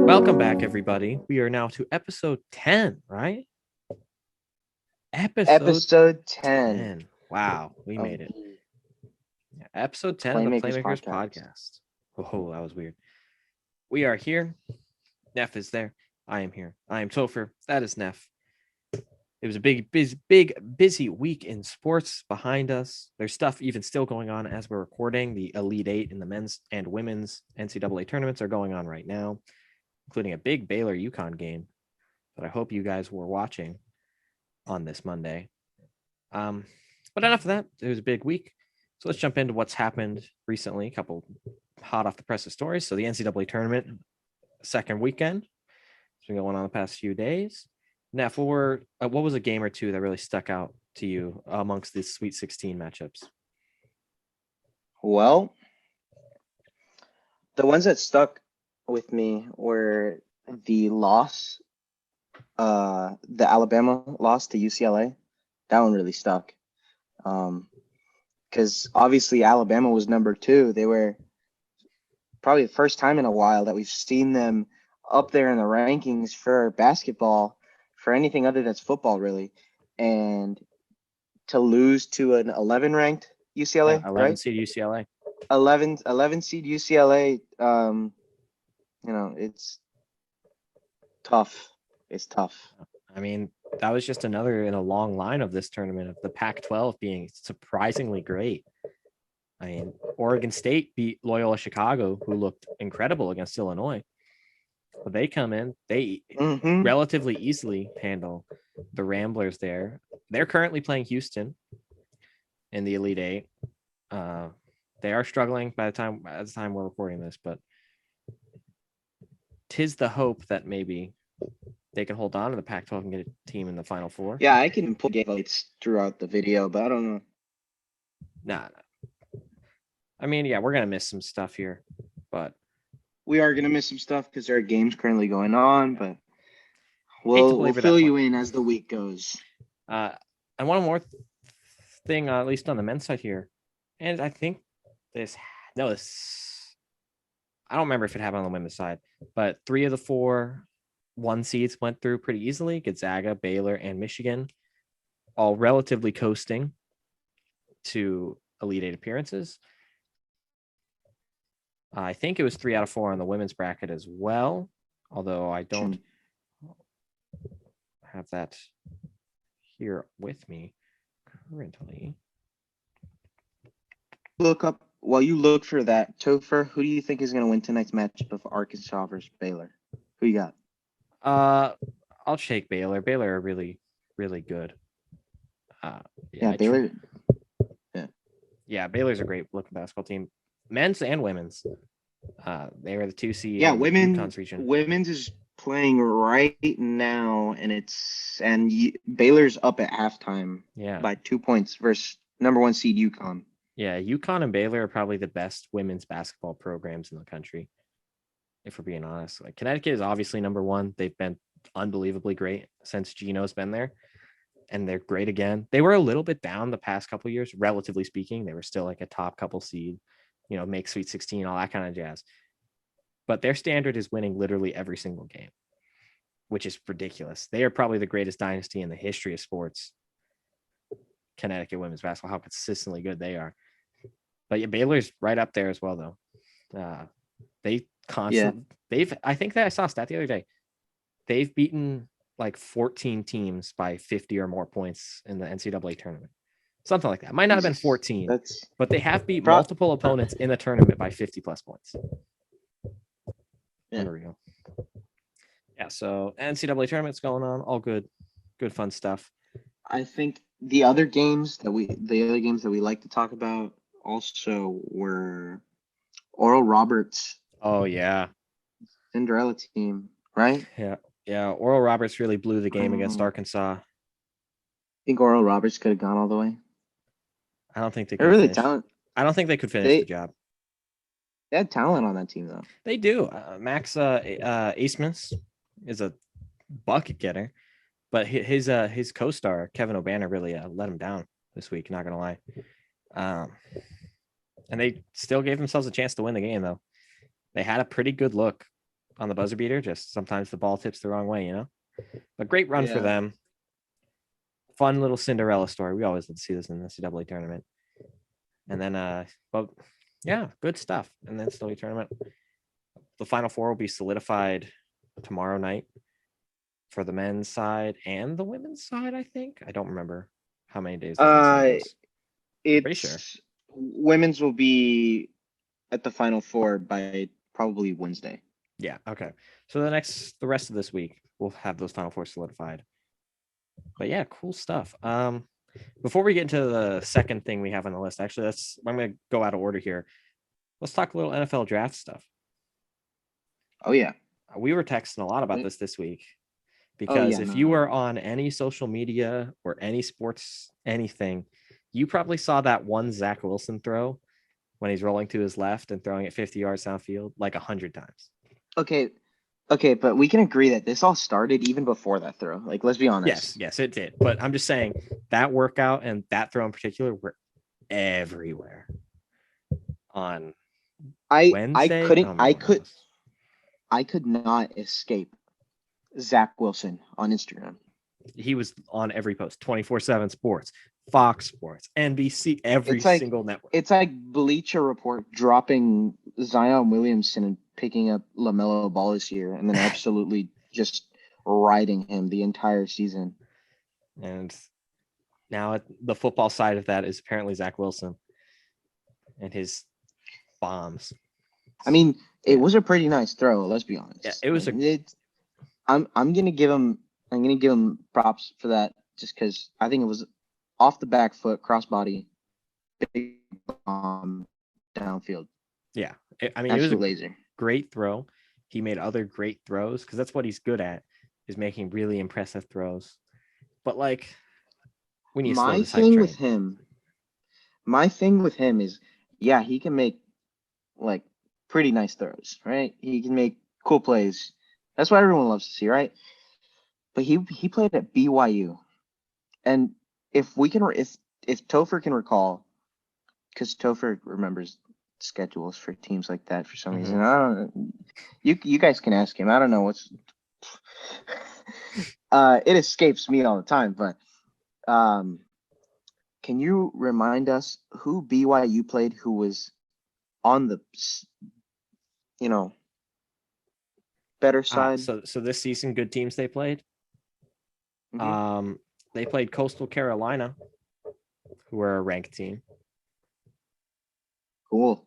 Welcome back, everybody. We are now to episode 10, right? Episode 10 10. Wow, we of made it. the Yeah, episode 10 of the Playmakers Playmakers podcast. podcast. Oh, that was weird. We are here. Neff is there. I am here. I am Topher. That is Neff. It was a big, busy week in sports behind us. There's stuff even still going on as we're recording. The Elite Eight in the men's and women's NCAA tournaments are going on right now, including a big Baylor UConn game that I hope you guys were watching on this Monday. But enough of that. It was a big week. So let's jump into what's happened recently. A couple hot off the press of stories. So the NCAA tournament second weekend. It's been going on the past few days. Neff, what was a game or two that really stuck out to you amongst these Sweet 16 matchups? Well, the ones that stuck with me were the loss, the Alabama loss to UCLA. That one really stuck. Because obviously Alabama was number 2. They were probably the first time in a while that we've seen them up there in the rankings for basketball, for anything other than football, really. And to lose to an 11 ranked UCLA, 11 right? seed UCLA. 11 seed UCLA. It's tough. It's tough. I mean, that was just another in a long line of this tournament of the Pac-12 being surprisingly great. I mean, Oregon State beat Loyola Chicago, who looked incredible against Illinois. But they come in, they relatively easily handle the Ramblers there. They're currently playing Houston in the Elite Eight. They are struggling by the time we're recording this, but 'tis the hope that maybe they can hold on to the Pac-12 and get a team in the Final Four. Yeah, I can put highlights throughout the video, but I don't know. Nah. I mean, yeah, we're gonna miss some stuff here, but we are gonna miss some stuff because there are games currently going on. But we'll fill you in as the week goes. And one more thing, at least on the men's side here, and I think this. I don't remember if it happened on the women's side, but 3 of the 4 1 seeds went through pretty easily. Gonzaga, Baylor, and Michigan, all relatively coasting to Elite Eight appearances. I think it was 3 out of 4 on the women's bracket as well, although I don't have that here with me currently. Look up while you look for that, Topher. Who do you think is going to win tonight's matchup of Arkansas versus Baylor? Who you got? I'll shake Baylor. Baylor are really, really good. Baylor. Yeah, Baylor's a great looking basketball team, men's and women's. They were the 2 seed. Yeah, women's is playing right now, and Baylor's up at halftime. Yeah, by 2 points versus number 1 seed UConn. Yeah, UConn and Baylor are probably the best women's basketball programs in the country, if we're being honest. Like, Connecticut is obviously number 1. They've been unbelievably great since Gino's been there, and they're great again. They were a little bit down the past couple of years, relatively speaking. They were still like a top couple seed, make Sweet 16, all that kind of jazz. But their standard is winning literally every single game, which is ridiculous. They are probably the greatest dynasty in the history of sports. Connecticut women's basketball, how consistently good they are. But yeah, Baylor's right up there as well, though. They constantly, I think that I saw a stat the other day. They've beaten like 14 teams by 50 or more points in the NCAA tournament. Something like that. Might not have been 14, but they have beat multiple opponents in the tournament by 50 plus points. Unreal. Yeah, so NCAA tournament's going on. All good fun stuff. I think the other games that we like to talk about also were Oral Roberts. Oh yeah, Cinderella team, right? Yeah. Oral Roberts really blew the game against Arkansas. Think Oral Roberts could have gone all the way? I don't think they could. They're really talented. I don't think they could finish the job. They had talent on that team, though. They do. Max Asmus is a bucket getter, but his co-star Kevin Obanor really let him down this week. Not gonna lie. And they still gave themselves a chance to win the game, though. They had a pretty good look on the buzzer beater. Just sometimes the ball tips the wrong way, you know? But great run for them. Fun little Cinderella story. We always love to see this in the NCAA tournament. And then, but yeah, good stuff. And then NCAA tournament. The Final Four will be solidified tomorrow night for the men's side and the women's side, I think. I don't remember how many days the men's side goes. Pretty sure. Women's will be at the Final Four by probably Wednesday. Yeah. Okay. So the rest of this week, we'll have those Final Four solidified. But yeah, cool stuff. Before we get into the second thing we have on the list, actually, I'm going to go out of order here. Let's talk a little NFL draft stuff. Oh yeah. We were texting a lot about this week because you were on any social media or any sports, anything, you probably saw that one Zach Wilson throw when he's rolling to his left and throwing it 50 yards downfield like 100 times. Okay, but we can agree that this all started even before that throw. Like, let's be honest. Yes, it did. But I'm just saying that workout and that throw in particular were everywhere on Wednesday. I could not escape Zach Wilson on Instagram. He was on every post, 24/7 Sports, Fox Sports, NBC, every single network. It's like Bleacher Report dropping Zion Williamson and picking up LaMelo Ball this year and then absolutely just riding him the entire season. And now the football side of that is apparently Zach Wilson and his bombs. I mean, it was a pretty nice throw, let's be honest. Yeah, it was I'm gonna give him props for that just because I think it was off the back foot, crossbody, big bomb downfield. Yeah. I mean, absolute it was a laser. Great throw. He made other great throws because that's what he's good at, is making really impressive throws. But like, we need to slow this hype train. My thing with him is, yeah, he can make like pretty nice throws, right? He can make cool plays. That's what everyone loves to see, right? But he played at BYU, and if Topher can recall, because Topher remembers schedules for teams like that for some reason. I don't. You guys can ask him. I don't know what's. It escapes me all the time, but can you remind us who BYU played who was on the better side? So this season, good teams they played. Mm-hmm. They played Coastal Carolina, who were a ranked team. Cool.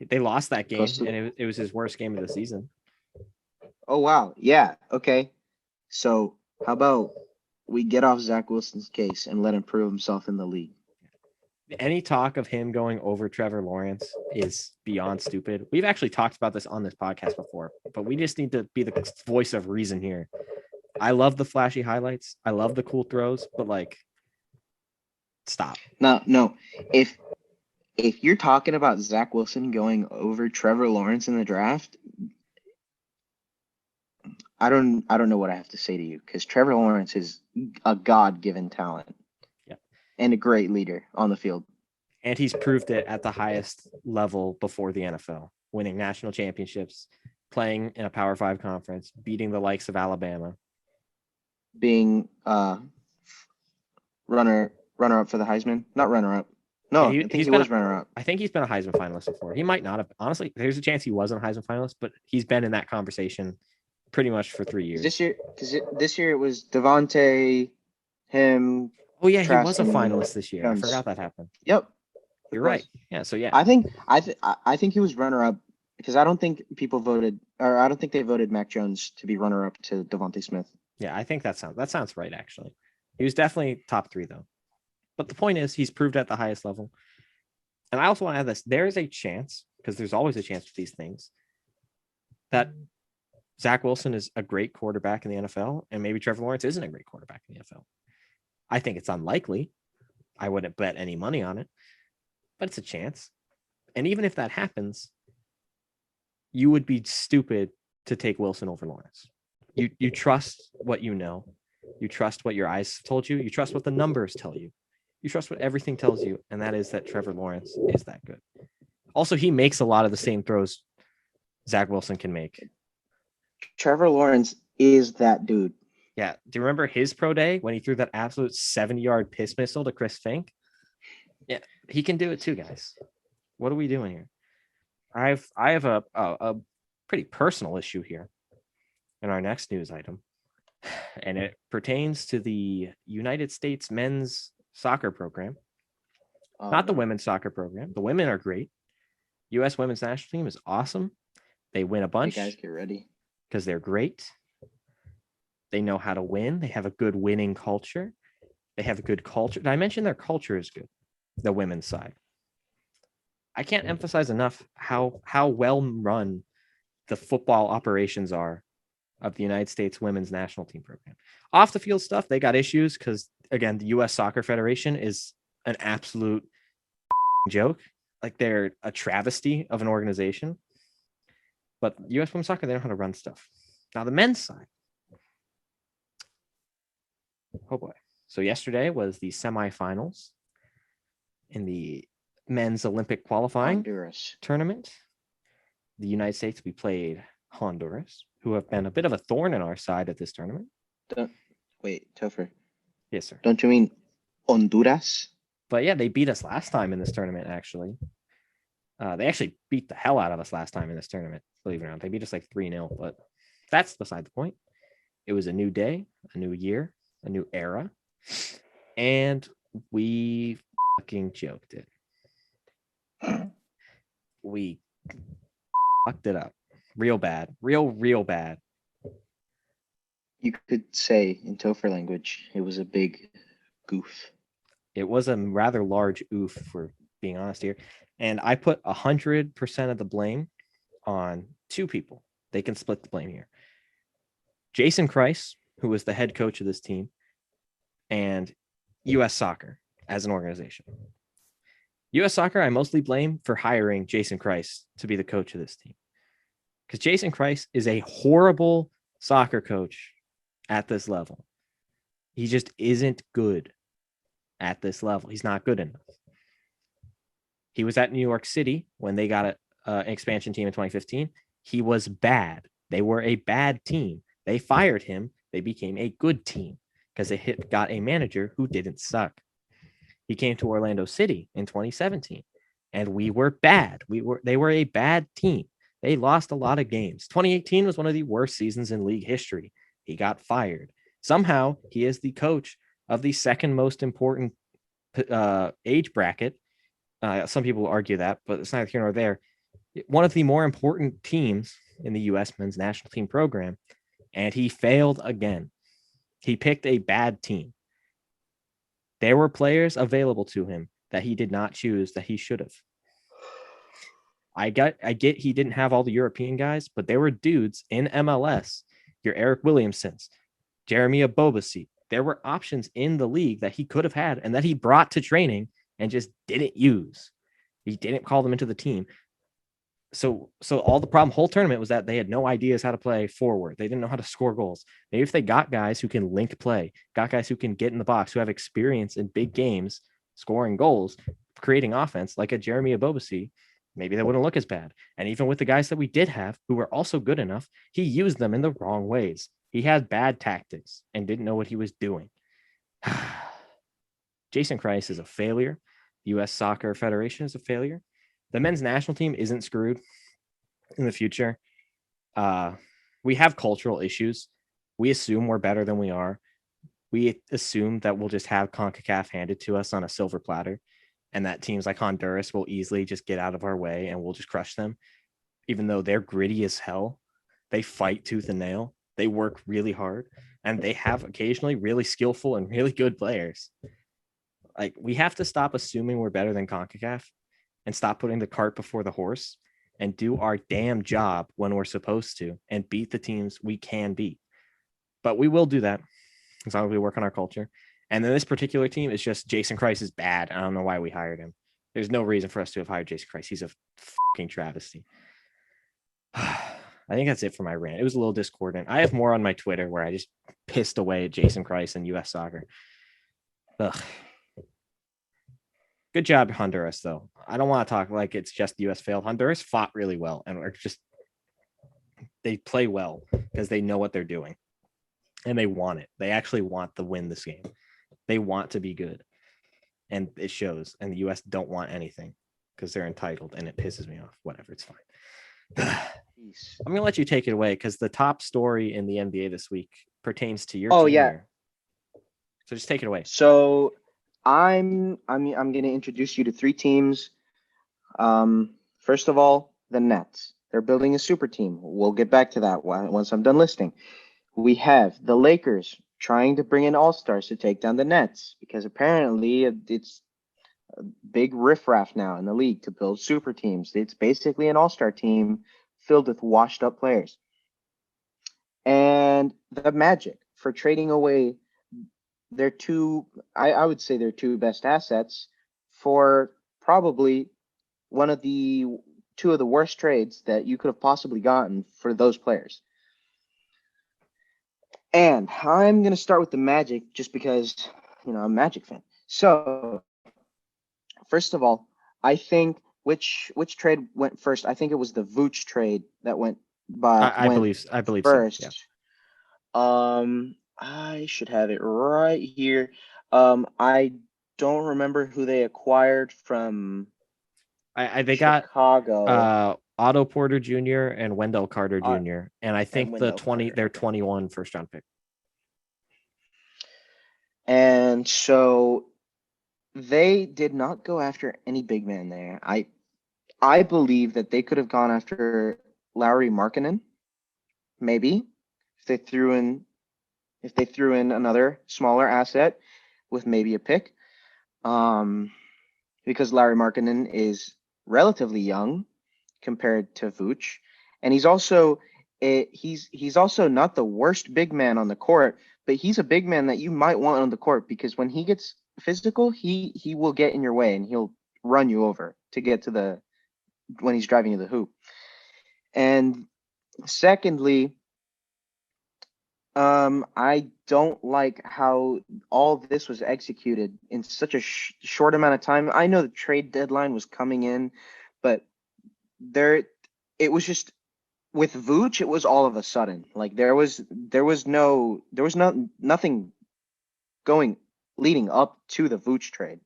They lost that game, and it was his worst game of the season. Oh, wow. Yeah. Okay. So how about we get off Zach Wilson's case and let him prove himself in the league? Any talk of him going over Trevor Lawrence is beyond stupid. We've actually talked about this on this podcast before, but we just need to be the voice of reason here. I love the flashy highlights. I love the cool throws, but like, stop. No. If you're talking about Zach Wilson going over Trevor Lawrence in the draft, I don't know what I have to say to you, because Trevor Lawrence is a God-given talent. Yeah. And a great leader on the field. And he's proved it at the highest level before the NFL, winning national championships, playing in a Power 5 conference, beating the likes of Alabama. Being runner-up for the Heisman. Not runner-up. No, yeah, I think he was runner-up. I think he's been a Heisman finalist before. He might not have. Honestly, there's a chance he wasn't a Heisman finalist, but he's been in that conversation pretty much for 3 years. This year it was Devontae, him. Oh yeah, he was a finalist this year. I forgot that happened. Yep, you're right. Yeah, so yeah, I think he was runner-up because I don't think people voted, or I don't think they voted Mac Jones to be runner-up to Devontae Smith. Yeah, I think that sounds right. Actually, he was definitely top 3 though. But the point is, he's proved at the highest level. And I also want to add this. There is a chance, because there's always a chance with these things, that Zach Wilson is a great quarterback in the NFL, and maybe Trevor Lawrence isn't a great quarterback in the NFL. I think it's unlikely. I wouldn't bet any money on it, but it's a chance. And even if that happens, you would be stupid to take Wilson over Lawrence. You trust what you know. You trust what your eyes told you. You trust what the numbers tell you. You trust what everything tells you, and that is that Trevor Lawrence is that good. Also, he makes a lot of the same throws Zach Wilson can make. Trevor Lawrence is that dude. Yeah. Do you remember his pro day when he threw that absolute 70-yard piss missile to Chris Fink? Yeah, he can do it too, guys. What are we doing here? I have a pretty personal issue here in our next news item, and it pertains to the United States men's soccer program, not the women's soccer program. The women are great. U.S. women's national team is awesome. They win a bunch. Hey guys, get ready because they're great. They know how to win. They have a good winning culture. They have a good culture. Did I mention their culture is good? The women's side. I can't emphasize enough how well run the football operations are of the United States women's national team program. Off the field stuff, they got issues because, again, the U.S. Soccer Federation is an absolute joke. Like, they're a travesty of an organization. But U.S. women's soccer, they know how to run stuff. Now, the men's side. Oh, boy. So yesterday was the semifinals in the men's Olympic qualifying tournament. The United States, we played Honduras, who have been a bit of a thorn in our side at this tournament. Wait, Topher. Yes, sir. Don't you mean Honduras? But yeah, they beat us last time in this tournament, actually. They actually beat the hell out of us last time in this tournament, believe it or not. They beat us like 3-0, but that's beside the point. It was a new day, a new year, a new era, and we fucking joked it. We fucked it up real bad, real bad. You could say in Topher language, it was a big goof. It was a rather large oof, for being honest here. And I put 100% of the blame on two people. They can split the blame here. Jason Kreis, who was the head coach of this team, and U.S. Soccer as an organization. U.S. Soccer, I mostly blame for hiring Jason Kreis to be the coach of this team. Because Jason Kreis is a horrible soccer coach at this level. He just isn't good at this level. He's not good enough. He was at New York City when they got an expansion team in 2015. He was bad. They were a bad team. They fired him. They became a good team because they got a manager who didn't suck. He came to Orlando City in 2017, and we were bad. They were a bad team. They lost a lot of games. 2018 was one of the worst seasons in league history. He got fired. Somehow, he is the coach of the second most important age bracket. Some people argue that, but it's neither here nor there. One of the more important teams in the U.S. men's national team program, and he failed again. He picked a bad team. There were players available to him that he did not choose that he should have. I get he didn't have all the European guys, but there were dudes in MLS, your Eric Williamsons, Jeremy Abobasi. There were options in the league that he could have had and that he brought to training and just didn't use. He didn't call them into the team. So all the problem, whole tournament, was that they had no ideas how to play forward. They didn't know how to score goals. Maybe if they got guys who can link play, got guys who can get in the box, who have experience in big games, scoring goals, creating offense, like a Jeremy Abobasi, maybe they wouldn't look as bad. And even with the guys that we did have, who were also good enough, he used them in the wrong ways. He had bad tactics and didn't know what he was doing. Jason Kreis is a failure. U.S. Soccer Federation is a failure. The men's national team isn't screwed in the future. We have cultural issues. We assume we're better than we are. We assume that we'll just have CONCACAF handed to us on a silver platter, and that teams like Honduras will easily just get out of our way and we'll just crush them, even though they're gritty as hell. They fight tooth and nail. They work really hard, and they have occasionally really skillful and really good players. Like, we have to stop assuming we're better than CONCACAF and stop putting the cart before the horse and do our damn job when we're supposed to and beat the teams we can beat. But we will do that as long as we work on our culture. And then this particular team is just Jason Kreis is bad. I don't know why we hired him. There's no reason for us to have hired Jason Kreis. He's a fucking travesty. I think that's it for my rant. It was a little discordant. I have more on my Twitter where I just pissed away at Jason Kreis and U.S. Soccer. Ugh. Good job, Honduras, though. I don't want to talk like it's just the U.S. failed. Honduras fought really well, and they play well because they know what they're doing, and they want it. They actually want to win this game. They want to be good, and it shows. And the U.S. don't want anything because they're entitled, and it pisses me off. Whatever, it's fine. I'm gonna let you take it away because the top story in the NBA this week pertains to your Oh team yeah. here. So just take it away. So I'm going to introduce you to three teams. First of all, the Nets. They're building a super team. We'll get back to that once I'm done listing. We have the Lakers trying to bring in all-stars to take down the Nets because apparently it's a big riffraff now in the league to build super teams. It's basically an all-star team filled with washed-up players. And the Magic for trading away their I would say their two best assets for probably two of the worst trades that you could have possibly gotten for those players. And I'm going to start with the Magic just because, I'm a Magic fan. So, first of all, I think which trade went first? I think it was the Vooch trade that went I believe first. so. Yeah. I should have it right here. I don't remember who they acquired from. They Chicago. got Otto Porter Jr. and Wendell Carter Jr. And I think their 21 first round pick. And so they did not go after any big man there. I believe that they could have gone after Lowry Markkanen, maybe if they threw in another smaller asset with maybe a pick. Because Lowry Markkanen is relatively young compared to Vooch, and he's also not the worst big man on the court, but he's a big man that you might want on the court because when he gets physical, he will get in your way and he'll run you over to get to when he's driving to the hoop. And secondly, I don't like how all of this was executed in such a short amount of time. I know the trade deadline was coming in, but it was just with Vooch, it was all of a sudden. Like there was nothing going leading up to the Vooch trade.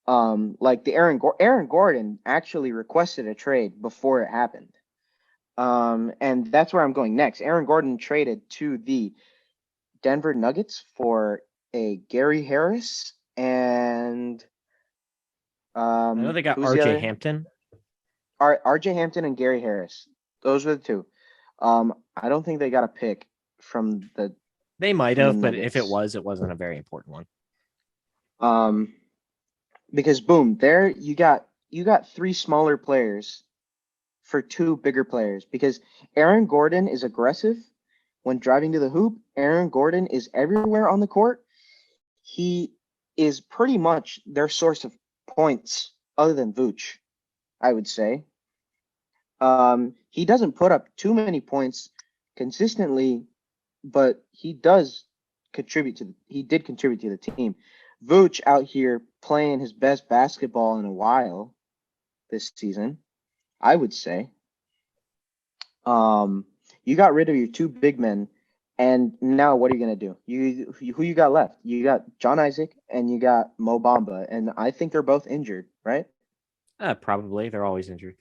Like the Aaron Gordon actually requested a trade before it happened. And that's where I'm going next. Aaron Gordon traded to the Denver Nuggets for a Gary Harris and I know they got RJ Hampton. RJ Hampton and Gary Harris. Those were the two. I don't think they got a pick from the. They might have, but if it wasn't a very important one. Because boom, there you got three smaller players for two bigger players. Because Aaron Gordon is aggressive when driving to the hoop. Aaron Gordon is everywhere on the court. He is pretty much their source of points, other than Vooch, I would say. He doesn't put up too many points consistently, but he did contribute to the team. Vooch out here playing his best basketball in a while this season, I would say. You got rid of your two big men, and now what are you gonna do? Who you got left? You got John Isaac and you got Mo Bamba, and I think they're both injured, right? Probably. They're always injured.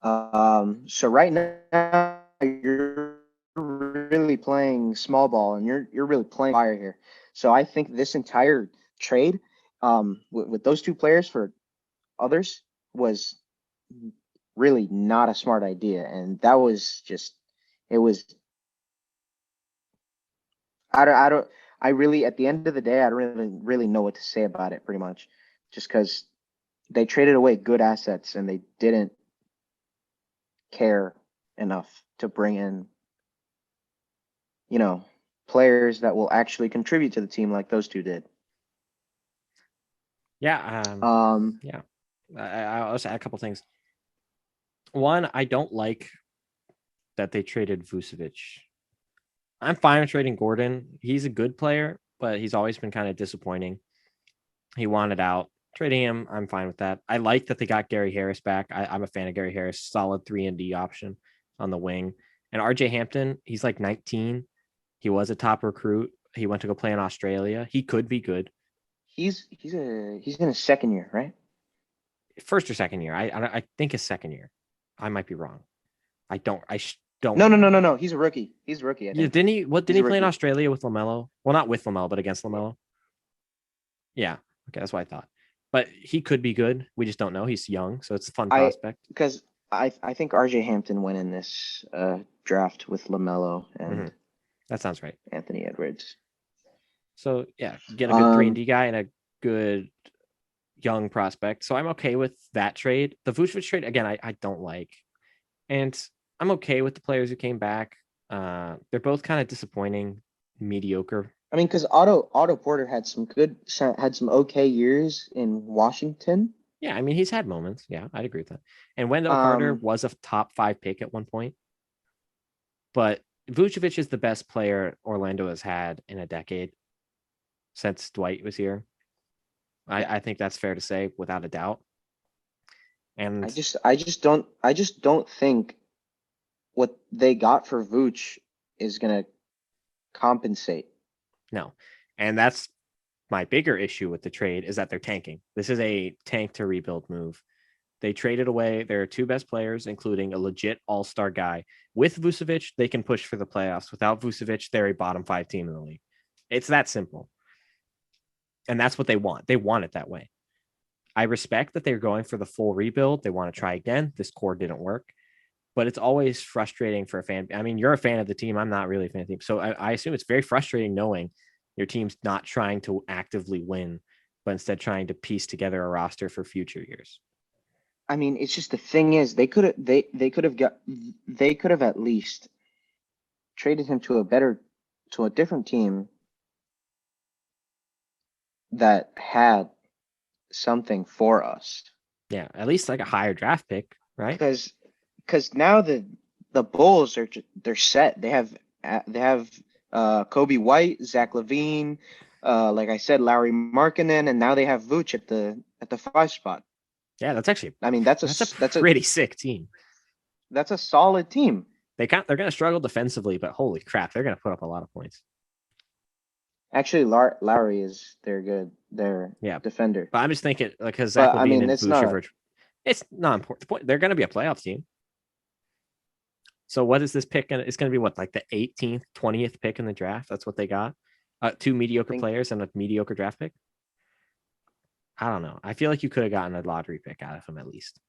So right now you're really playing small ball, and you're really playing fire here. So I think this entire trade, with those two players for others, was really not a smart idea, and that was just it was. I really, at the end of the day, I don't really know what to say about it. Pretty much, just because they traded away good assets and they didn't care enough to bring in, players that will actually contribute to the team like those two did. Yeah. Yeah. I'll just add a couple things. One, I don't like that they traded Vucevic. I'm fine with trading Gordon. He's a good player, but he's always been kind of disappointing. He wanted out. Trading him, I'm fine with that. I like that they got Gary Harris back. I'm a fan of Gary Harris. Solid 3-and-D option on the wing. And RJ Hampton, he's like 19. He was a top recruit. He went to go play in Australia. He could be good. He's in his second year, right? First or second year. I think his second year. I might be wrong. I don't No, remember. no. He's a rookie. He's a rookie, I Yeah, think. didn't he? What did He's a he play in rookie. Australia with LaMelo? Well, not with LaMelo, but against LaMelo. Yeah. Okay, that's what I thought. But he could be good. We just don't know. He's young, so it's a fun prospect. Because I think RJ Hampton went in this draft with LaMelo and That sounds right. Anthony Edwards. So yeah, get a good 3-and-D guy and a good young prospect. So I'm okay with that trade. The Vucevic trade, again, I don't like. And I'm okay with the players who came back. They're both kind of disappointing, mediocre. I mean, because Otto Porter had some okay years in Washington. Yeah, I mean, he's had moments. Yeah, I'd agree with that. And Wendell Carter was a top 5 pick at one point. But Vucevic is the best player Orlando has had in a decade since Dwight was here. I think that's fair to say without a doubt. And I just don't think what they got for Vooch is gonna compensate. No. And that's my bigger issue with the trade is that they're tanking. This is a tank to rebuild move. They traded away their 2 best players, including a legit all-star guy. With Vucevic, they can push for the playoffs. Without Vucevic, they're a bottom 5 team in the league. It's that simple. And that's what they want. They want it that way. I respect that they're going for the full rebuild. They want to try again. This core didn't work. But it's always frustrating for a fan. I mean, you're a fan of the team. I'm not really a fan of the team. So I assume it's very frustrating knowing your team's not trying to actively win, but instead trying to piece together a roster for future years. I mean, it's just the thing is they could have at least traded him to a different team that had something for us. Yeah, at least like a higher draft pick, right? Because now the Bulls they're set. They have Kobe White, Zach LaVine, like I said, Lowry Markkanen, and now they have Vooch at the 5 spot. Yeah, that's actually. I mean, that's a pretty sick team. That's a solid team. They're going to struggle defensively, but holy crap, they're going to put up a lot of points. Actually, Lowry is their defender. But I'm just thinking because Zach LaVine and Vooch it's not important. Point. They're going to be a playoff team. So what is this pick? It's going to be what, like the 18th, 20th pick in the draft? That's what they got. 2 mediocre players and a mediocre draft pick. I don't know. I feel like you could have gotten a lottery pick out of him at least.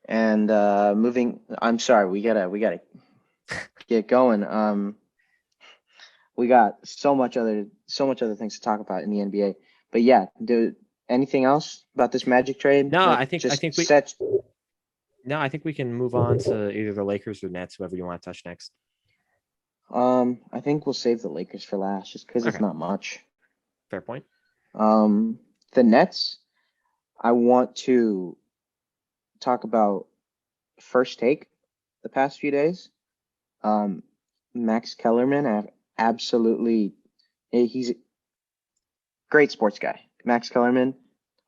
And moving, I'm sorry, we gotta get going. We got so much other things to talk about in the NBA. But yeah, anything else about this Magic trade? No, I think we can move on to either the Lakers or Nets, whoever you want to touch next. I think we'll save the Lakers for last, just because it's not much. Fair point. The Nets, I want to talk about first take the past few days. Max Kellerman, he's a great sports guy. Max Kellerman,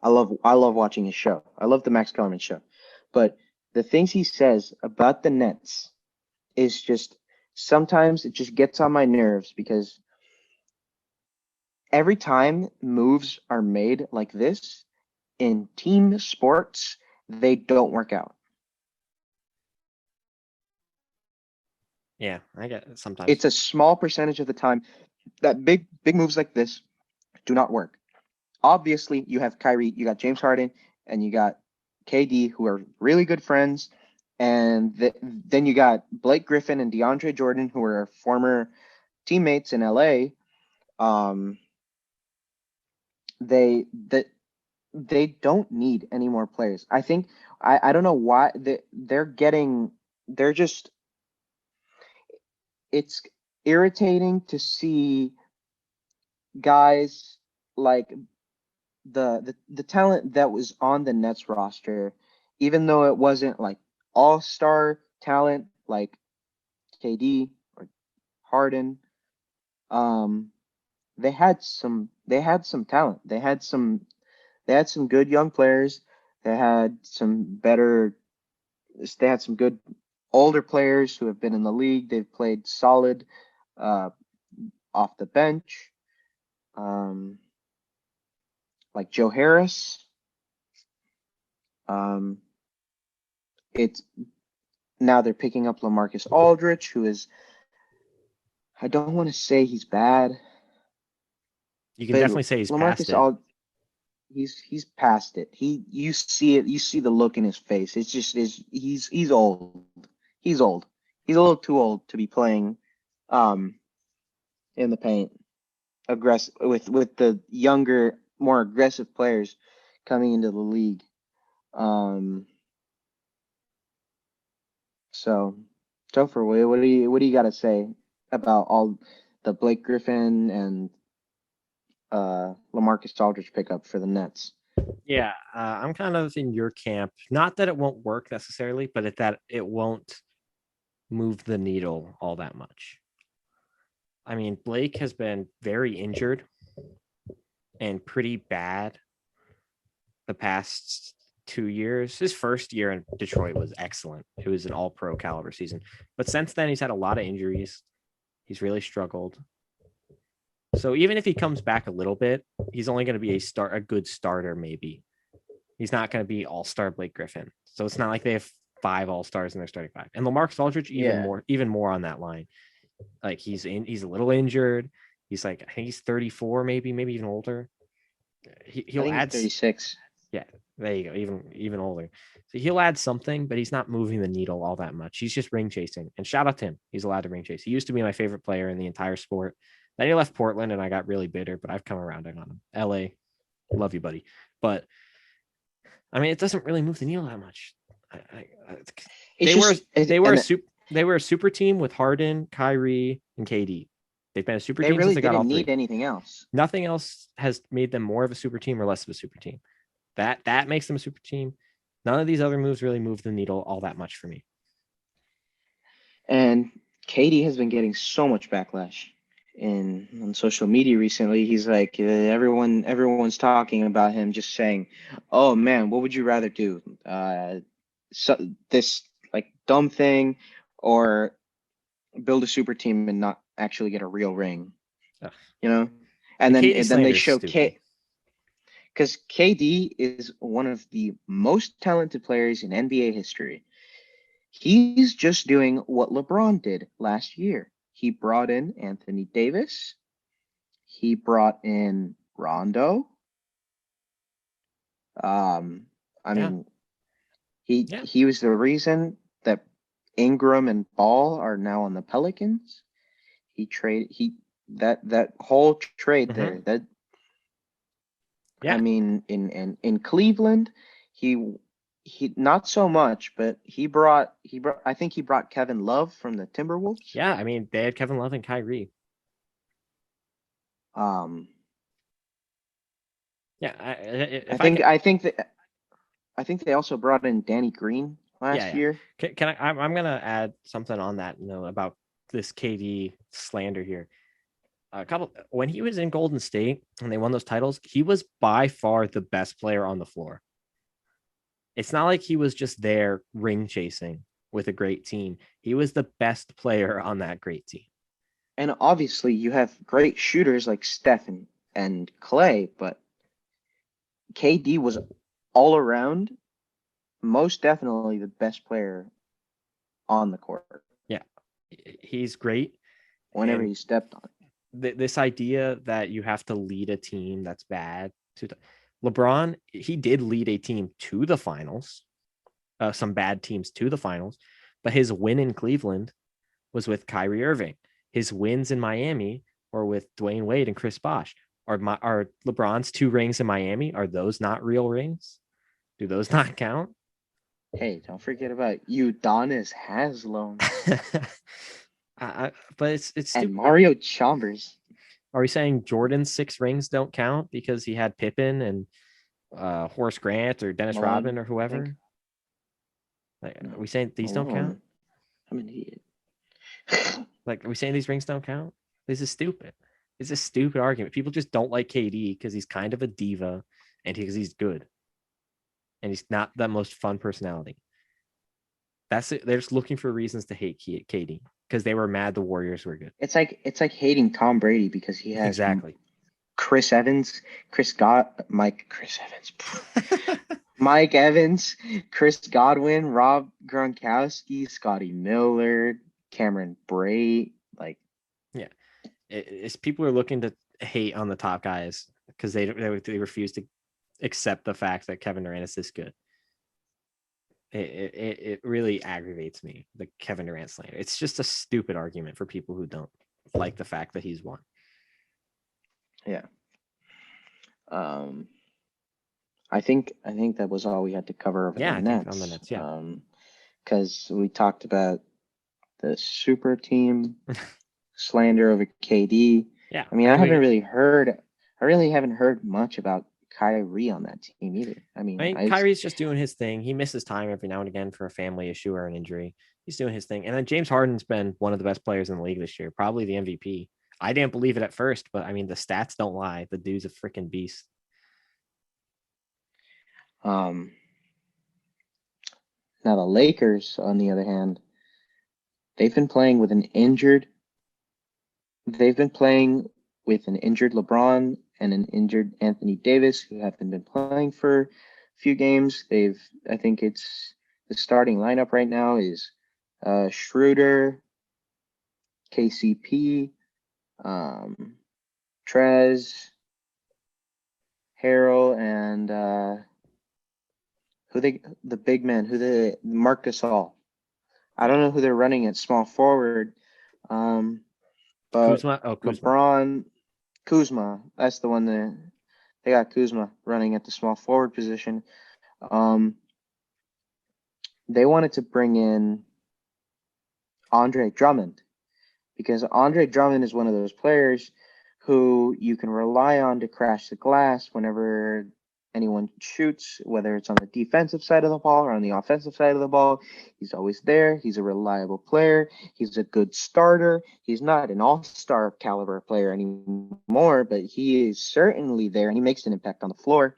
I love watching his show. I love the Max Kellerman show. But the things he says about the Nets is just, sometimes it just gets on my nerves, because every time moves are made like this in team sports, they don't work out. Yeah, I get it sometimes. It's a small percentage of the time that big moves like this do not work. Obviously, you have Kyrie, you got James Harden, and you got KD, who are really good friends. And then you got Blake Griffin and DeAndre Jordan, who are former teammates in LA. They don't need any more players. I think I don't know why it's irritating to see guys like the talent that was on the Nets roster, even though it wasn't like all-star talent like KD or Harden. They had some they had some talent. They had some good young players. They had some better. They had some good older players who have been in the league. They've played solid uh, off the bench, um, like Joe Harris. Um, it's now they're picking up LaMarcus Aldridge, who is, I don't want to say he's bad, You can but definitely say he's past LaMarcus it. Aldridge, he's past it. You see it, you see the look in his face. It's just is he's old. He's old. He's a little too old to be playing um in the paint aggressive with the younger, more aggressive players coming into the league. Um so Topher, what do you got to say about all the Blake Griffin and LaMarcus Aldridge pickup for the Nets? Yeah, I'm kind of in your camp. Not that it won't work necessarily, but that it won't move the needle all that much. I mean, Blake has been very injured and pretty bad the past 2 years. His first year in Detroit was excellent. It was an all-pro caliber season. But since then, he's had a lot of injuries. He's really struggled. So even if he comes back a little bit, he's only going to be a good starter, maybe. He's not going to be all-star Blake Griffin. So it's not like they have 5 all-stars in their starting 5. And LaMarcus Aldridge, even more on that line. Like he's a little injured. He's like, I think he's 34, maybe even older. I He'll think he's add 36. Yeah, there you go. Even older. So he'll add something, but he's not moving the needle all that much. He's just ring chasing. And shout out to him. He's allowed to ring chase. He used to be my favorite player in the entire sport. Then he left Portland and I got really bitter, but I've come around on him. LA, love you, buddy. But I mean, it doesn't really move the needle that much. They were a super team with Harden, Kyrie, and KD. They've been a super they team since really they got all didn't three. need anything else. Nothing else has made them more of a super team or less of a super team. That makes them a super team. None of these other moves really move the needle all that much for me. And KD has been getting so much backlash on social media recently. He's like everyone's talking about him, just saying, "Oh man, what would you rather do? So this like dumb thing, or build a super team and not actually get a real ring?" Ugh. You know, The KD and then they slander is show stupid. because KD is one of the most talented players in NBA history. He's just doing what LeBron did last year. He brought in Anthony Davis. He brought in Rondo. I Yeah. mean, Yeah. he was the reason that Ingram and Ball are now on the Pelicans. That whole trade Mm-hmm. there. That Yeah. I mean, in Cleveland, he not so much, but I think he brought Kevin Love from the Timberwolves. Yeah. I mean, they had Kevin Love and Kyrie. Um, Yeah. I If I think can, I think that I think they also brought in Danny Green yeah, last yeah. year. Can I? I'm gonna add something on that. About this KD slander here. A couple when he was in Golden State and they won those titles, he was by far the best player on the floor. It's not like he was just there ring chasing with a great team. He was the best player on that great team. And obviously, you have great shooters like Steph and Clay, but KD was all around, most definitely the best player on the court Yeah, he's great. whenever And he stepped on it. this idea that you have to lead a team that's bad to LeBron, he did lead a team to the finals, some bad teams to the finals, but his win in Cleveland was with Kyrie Irving. His wins in Miami were with Dwayne Wade and Chris Bosh. Are LeBron's 2 rings in Miami? Are those not real rings? Do those not count? Hey, don't forget about Udonis Haslam But it's and stupid. Mario Chalmers. Are we saying Jordan's 6 rings don't count because he had Pippen and Horace Grant or Dennis Malone, Rodman or I think. whoever? Like, No, are we saying these don't count? I'm an idiot. Like, are we saying these rings don't count? This is stupid. It's a stupid argument. People just don't like KD because he's kind of a diva and because he's good. And he's not the most fun personality. That's it. They're just looking for reasons to hate KD because they were mad the Warriors were good. It's like hating Tom Brady because he has Exactly. Chris Evans, Mike Evans, Chris Godwin, Rob Gronkowski, Scotty Miller, Cameron Bray. Like, yeah, it's people are looking to hate on the top guys because they refuse to accept the fact that Kevin Durant is this good. It really aggravates me, the Kevin Durant slander. It's just a stupid argument for people who don't like the fact that he's won. Yeah. I think that was all we had to cover over Yeah, the I Nets. think on the Nets, yeah. Because we talked about the super team slander over KD. Yeah. I mean, I really haven't heard much about Kyrie on that team either. I mean, Kyrie's just doing his thing. He misses time every now and again for a family issue or an injury. He's doing his thing. And then James Harden's been one of the best players in the league this year, probably the MVP. I didn't believe it at first, but I mean, the stats don't lie. The dude's a freaking beast. Now the Lakers, on the other hand, they've been playing with an injured LeBron and an injured Anthony Davis, who haven't been playing for a few games. I think it's the starting lineup right now is Schroeder, KCP, Trez, Harrell, and the big man, Marc Gasol. I don't know who they're running at small forward. But Kuzma. LeBron, Kuzma, that's the one that they got Kuzma running at the small forward position. They wanted to bring in Andre Drummond because Andre Drummond is one of those players who you can rely on to crash the glass whenever anyone shoots, whether it's on the defensive side of the ball or on the offensive side of the ball. He's always there. He's a reliable player. He's a good starter. He's not an all-star caliber player anymore, but he is certainly there, and he makes an impact on the floor.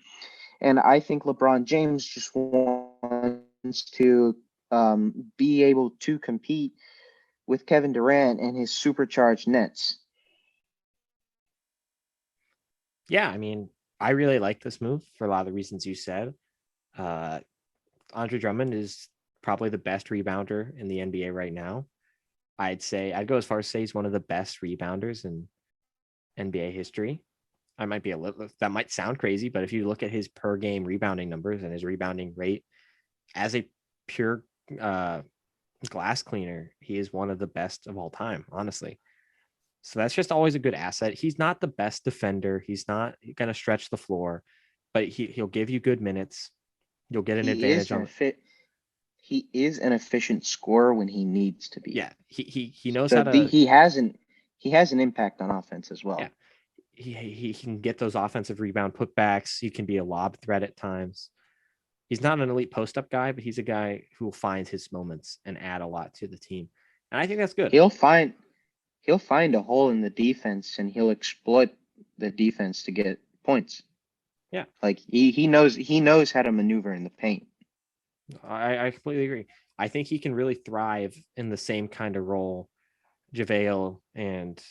And I think LeBron James just wants to be able to compete with Kevin Durant and his supercharged Nets. Yeah, I mean, I really like this move for a lot of the reasons you said. Andre Drummond is probably the best rebounder in the NBA right now. I'd go as far as say he's one of the best rebounders in NBA history. That might sound crazy, but if you look at his per game rebounding numbers and his rebounding rate as a pure glass cleaner, he is one of the best of all time, honestly. So that's just always a good asset. He's not the best defender. He's not going to stretch the floor, but he'll give you good minutes. You'll get an advantage on it. He is an efficient scorer when he needs to be. Yeah, he knows how to. He has an impact on offense as well. Yeah, he can get those offensive rebound putbacks. He can be a lob threat at times. He's not an elite post up guy, but he's a guy who will find his moments and add a lot to the team. And I think that's good. He'll find a hole in the defense and he'll exploit the defense to get points. Yeah. Like he knows how to maneuver in the paint. I completely agree. I think he can really thrive in the same kind of role Javale and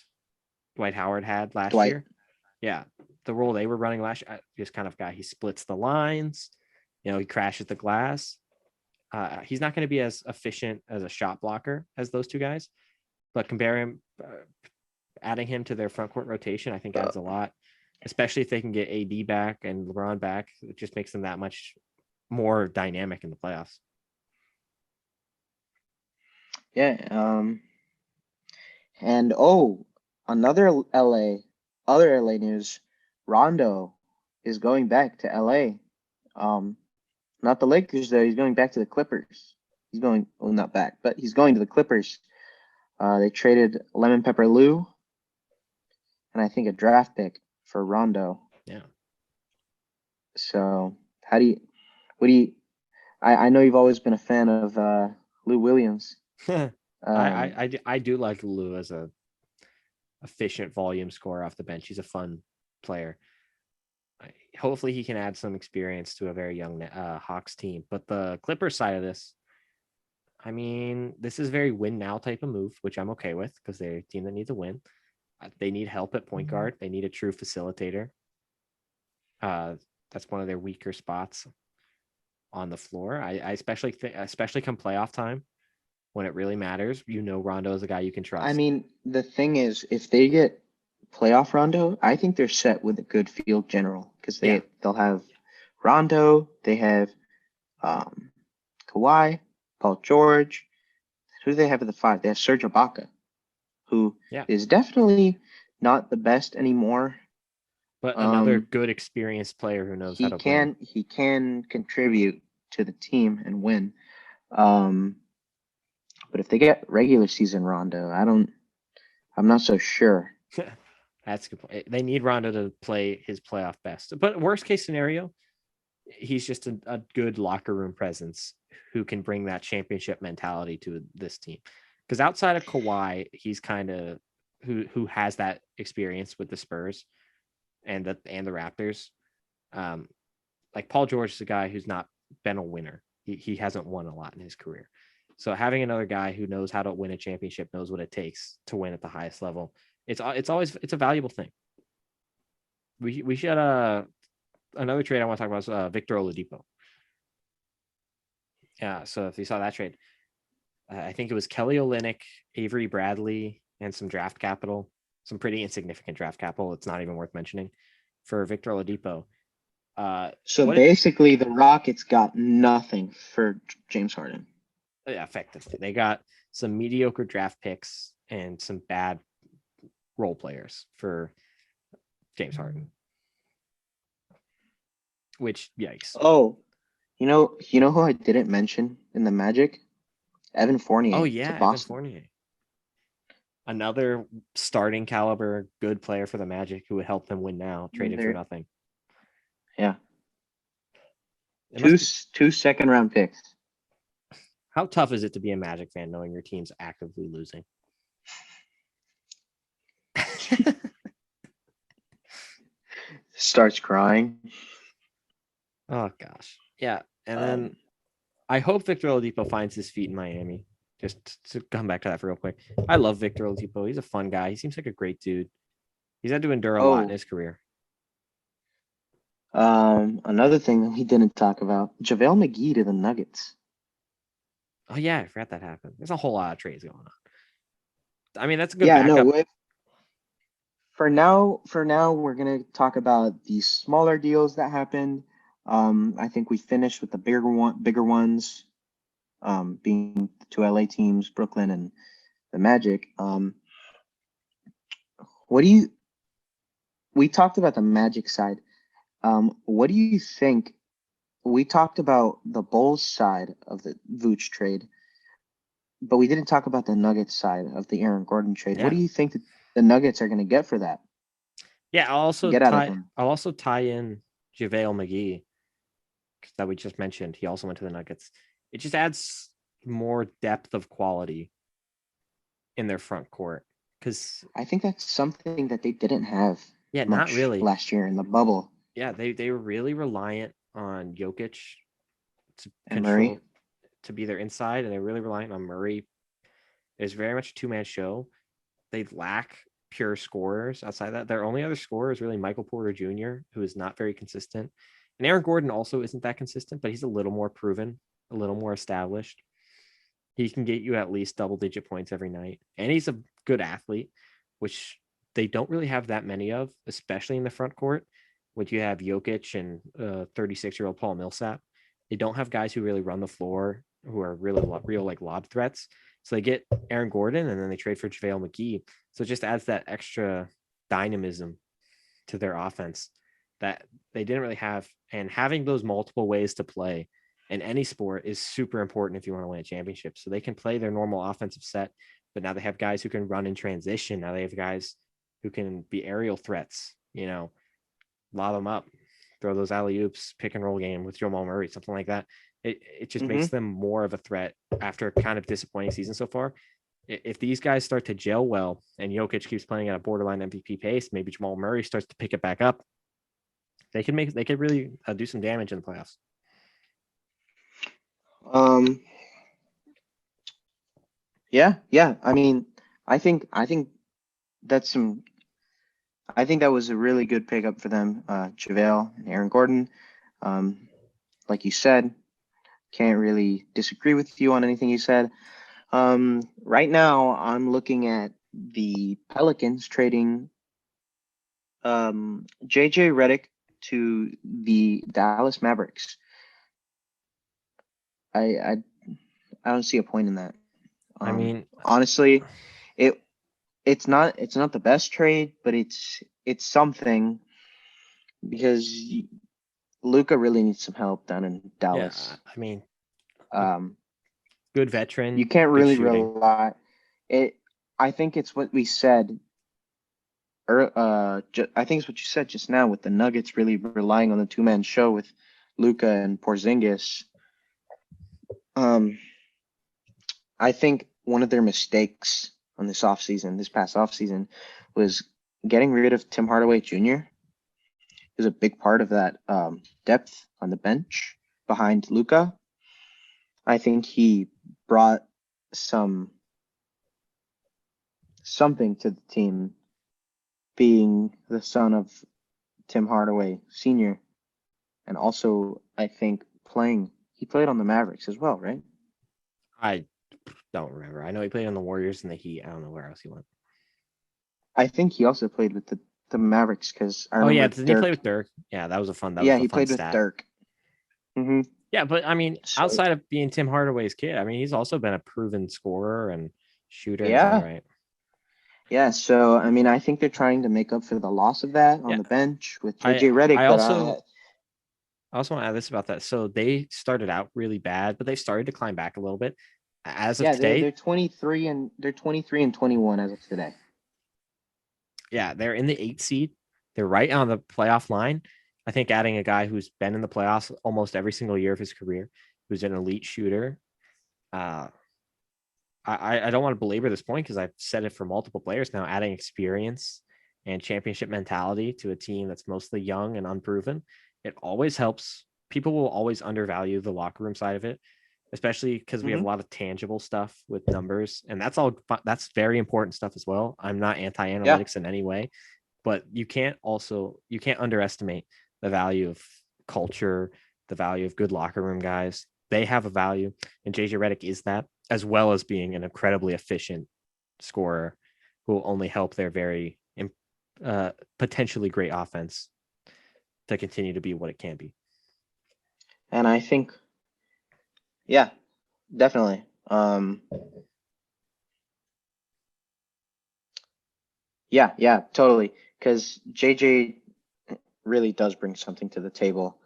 Dwight Howard had last year. Yeah. The role they were running last year, just kind of guy. He splits the lines, he crashes the glass. He's not going to be as efficient as a shot blocker as those two guys, but adding him to their front court rotation, I think adds a lot, especially if they can get AD back and LeBron back. It just makes them that much more dynamic in the playoffs. Yeah. And other LA news, Rondo is going back to LA. Not the Lakers though. He's going back to the Clippers. He's going not back, but he's going to the Clippers. They traded Lemon Pepper Lou and I think a draft pick for Rondo. Yeah. So I know you've always been a fan of Lou Williams. I do like Lou as a efficient volume scorer off the bench. He's a fun player. Hopefully he can add some experience to a very young Hawks team. But the Clippers side of this, I mean, this is very win now type of move, which I'm okay with because they're a team that needs a win. They need help at point guard. They need a true facilitator. That's one of their weaker spots on the floor. I especially come playoff time when it really matters. Rondo is a guy you can trust. I mean, the thing is, if they get playoff Rondo, I think they're set with a good field general because they'll have Rondo, they have Kawhi, Paul George. Who do they have at the 5? They have Serge Ibaka, who is definitely not the best anymore. But another good experienced player who knows how to win. He can contribute to the team and win. But if they get regular season Rondo, I'm not so sure. That's a good point. They need Rondo to play his playoff best. But worst case scenario, he's just a good locker room presence who can bring that championship mentality to this team. Because outside of Kawhi, he's kind of who has that experience with the Spurs and the Raptors. Like Paul George is a guy who's not been a winner. He hasn't won a lot in his career. So having another guy who knows how to win a championship, knows what it takes to win at the highest level, it's a valuable thing. We should another trade I want to talk about is Victor Oladipo. Yeah, so if you saw that trade, I think it was Kelly Olynyk, Avery Bradley, and some draft capital, some pretty insignificant draft capital. It's not even worth mentioning for Victor Oladipo. So basically, the Rockets got nothing for James Harden. Yeah, effectively. They got some mediocre draft picks and some bad role players for James Harden. Which, yikes. Oh, you know who I didn't mention in the Magic? Evan Fournier. Oh, yeah, Evan Fournier. Another starting caliber good player for the Magic who would help them win now, traded for nothing. Yeah. Two second round picks. How tough is it to be a Magic fan knowing your team's actively losing? Starts crying. Oh, gosh. Yeah. And then I hope Victor Oladipo finds his feet in Miami. Just to come back to that for real quick. I love Victor Oladipo. He's a fun guy. He seems like a great dude. He's had to endure a lot in his career. Another thing that we didn't talk about, JaVale McGee to the Nuggets. Oh, yeah, I forgot that happened. There's a whole lot of trades going on. I mean, that's a good backup. No, for now, we're going to talk about the smaller deals that happened. I think we finished with the bigger ones, being the 2 LA teams, Brooklyn and the Magic. We talked about the Magic side. What do you think? We talked about the Bulls side of the Vooch trade, but we didn't talk about the Nuggets side of the Aaron Gordon trade. Yeah. What do you think that the Nuggets are going to get for that? Yeah, I'll also tie in JaVale McGee that we just mentioned. He also went to the Nuggets. It just adds more depth of quality in their front court because I think that's something that they didn't have. Yeah, not really last year in the bubble. Yeah, they were really reliant on Jokic and Murray to be their inside, and they're really reliant on Murray. It's very much a 2-man show. They lack pure scorers outside that. Their only other scorer is really Michael Porter Jr., who is not very consistent. And Aaron Gordon also isn't that consistent, but he's a little more proven, a little more established. He can get you at least double-digit points every night. And he's a good athlete, which they don't really have that many of, especially in the front court. When you have Jokic and 36-year-old Paul Millsap, they don't have guys who really run the floor, who are really real like lob threats. So they get Aaron Gordon and then they trade for JaVale McGee. So it just adds that extra dynamism to their offense that they didn't really have. And having those multiple ways to play in any sport is super important if you want to win a championship. So they can play their normal offensive set, but now they have guys who can run in transition. Now they have guys who can be aerial threats, lob them up, throw those alley-oops, pick and roll game with Jamal Murray, something like that. It just makes them more of a threat after a kind of disappointing season so far. if these guys start to gel well and Jokic keeps playing at a borderline MVP pace, maybe Jamal Murray starts to pick it back up. They could really do some damage in the playoffs. Yeah. I mean, I think that's some. I think that was a really good pickup for them, Javale and Aaron Gordon. Like you said, can't really disagree with you on anything you said. Right now, I'm looking at the Pelicans trading JJ Redick to the Dallas Mavericks. I don't see a point in that. I mean, honestly, it's not the best trade, but it's something because Luka really needs some help down in Dallas. yeah, I mean, Um, good veteran. you can't good really shooting. rely. I think it's what we said. I think it's what you said just now with the Nuggets really relying on the two-man show with Luka and Porzingis. I think one of their mistakes on this past offseason, was getting rid of Tim Hardaway Jr. Is a big part of that depth on the bench behind Luka. I think he brought something to the team, being the son of Tim Hardaway Sr. And also, I think he played on the Mavericks as well, right? I don't remember. I know he played on the Warriors and the Heat. I don't know where else he went. I think he also played with the Mavericks because I remember. Oh yeah, didn't he play with Dirk? Yeah, that was a fun. He played with Dirk. Mm-hmm. Yeah, but I mean, outside of being Tim Hardaway's kid, I mean, he's also been a proven scorer and shooter in his own right. Yeah, so I mean, I think they're trying to make up for the loss of that on the bench with JJ Redick. I also want to add this about that. So they started out really bad, but they started to climb back a little bit. As of today, they're 23 and 21 as of today. Yeah, they're in the 8th seed. They're right on the playoff line. I think adding a guy who's been in the playoffs almost every single year of his career, who's an elite shooter. I don't want to belabor this point because I've said it for multiple players now. Adding experience and championship mentality to a team that's mostly young and unproven, it always helps. People will always undervalue the locker room side of it, especially because we have a lot of tangible stuff with numbers, and that's very important stuff as well. I'm not anti-analytics in any way, but you can't underestimate the value of culture, the value of good locker room guys. They have a value, and JJ Redick is that, as well as being an incredibly efficient scorer who will only help their very potentially great offense to continue to be what it can be. And I think, yeah, definitely. Yeah, totally. Because JJ really does bring something to the table,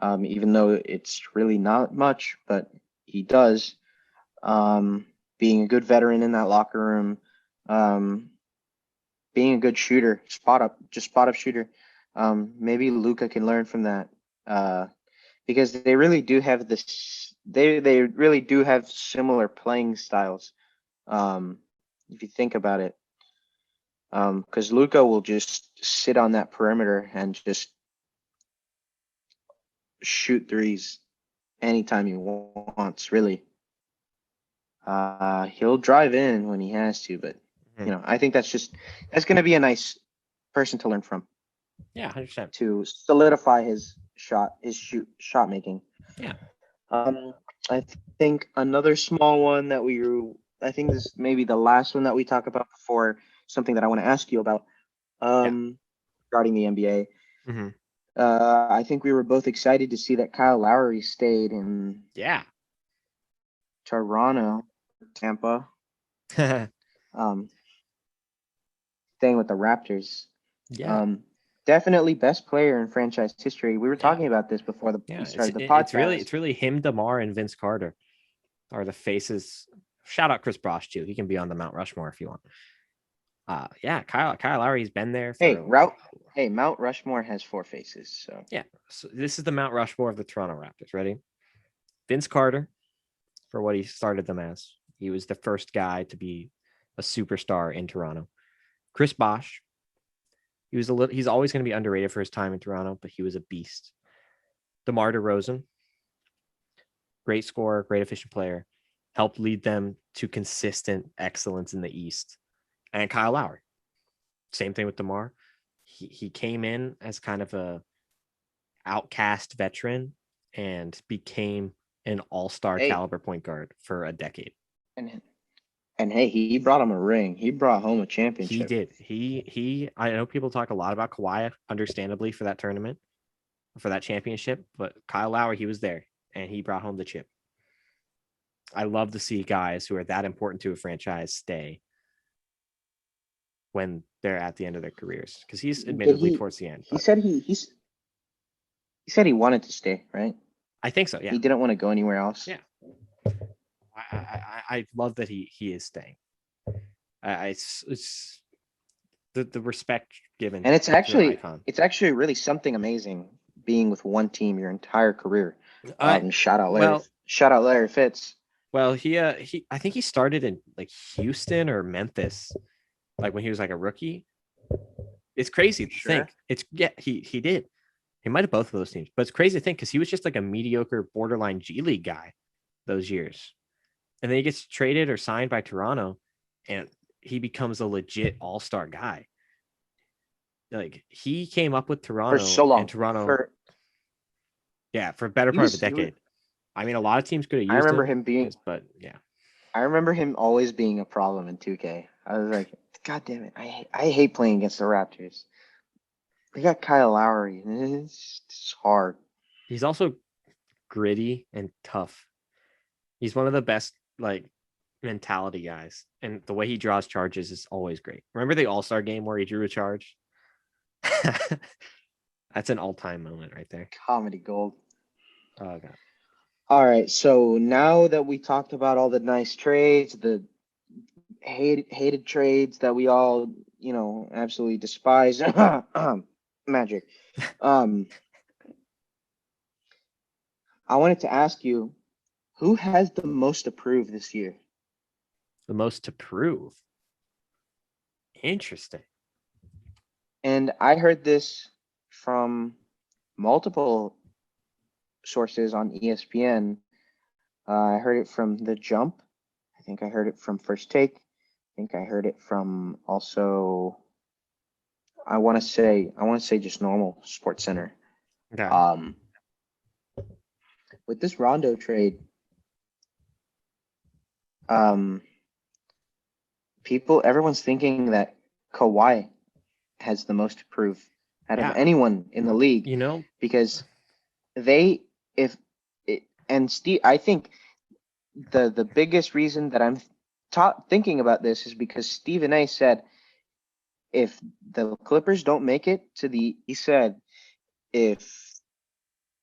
even though it's really not much, but he does. Being a good veteran in that locker room, being a good shooter, spot up shooter. Maybe Luka can learn from that, because they really do have this. They really do have similar playing styles. If you think about it, because Luka will just sit on that perimeter and just shoot threes anytime he wants. Really, he'll drive in when he has to, but I think that's going to be a nice person to learn from. Yeah, 100%. To solidify his shot making. Yeah. I think another small one I think this may be the last one that we talk about before something that I want to ask you about, regarding the NBA. Mm-hmm. I think we were both excited to see that Kyle Lowry stayed in Toronto, Tampa. Staying with the Raptors. Yeah. Definitely best player in franchise history. We were talking about this before we started the podcast. It's really him, DeMar, and Vince Carter are the faces. Shout out Chris Bosh too. He can be on the Mount Rushmore if you want. Kyle Lowry's been there for Mount Rushmore has 4 faces. So so this is the Mount Rushmore of the Toronto Raptors. Ready? Vince Carter, for what he started them as. He was the first guy to be a superstar in Toronto. Chris Bosh, he's always going to be underrated for his time in Toronto, but he was a beast. DeMar DeRozan, great scorer, great efficient player, helped lead them to consistent excellence in the East. And Kyle Lowry, same thing with DeMar. He came in as kind of a outcast veteran and became an all-star Hey, caliber point guard for a decade. and hey, he brought him a ring. He brought home a He championship. did. I know people talk a lot about Kawhi, understandably, for that tournament, for that championship, but Kyle Lowry, he was there and he brought home the chip. I love to see guys who are that important to a franchise stay when they're at the end of their careers, because he's admittedly towards the end. He said he said he wanted to stay, right? I think so. Yeah. He didn't want to go anywhere else. Yeah. I love that he is staying. It's the respect given, and it's actually really something amazing being with one team your entire career. Shout out Larry Fitz. Well, he I think he started in like Houston or Memphis, like when he was like a rookie. It's crazy to think. He did. He might have both of those teams, but it's crazy to think because he was just like a mediocre borderline G League guy those years. And then he gets traded or signed by Toronto and he becomes a legit all-star guy. Like he came up with Toronto for so long. And Toronto for a better part of a decade. I mean, a lot of teams could have used but yeah. I remember him always being a problem in 2K. I was like, God damn it. I hate playing against the Raptors. We got Kyle Lowry. It's hard. He's also gritty and tough. He's one of the best like mentality guys, and the way he draws charges is always great. Remember the All-Star game where he drew a charge? That's an all-time moment right there. Comedy gold. Oh god. All right, so now that we talked about all the nice trades, the hated trades that we all, absolutely despise, Magic. I wanted to ask you, who has the most to prove this year? The most to prove? Interesting. And I heard this from multiple sources on ESPN. I heard it from The Jump. I think I heard it from First Take. I think I heard it from also, I want to say just normal Sports Center. Okay. With this Rondo trade, everyone's thinking that Kawhi has the most to prove out of anyone in the league. Because Steve, I think the biggest reason that I'm thinking about this is because Stephen A said if the Clippers don't make it to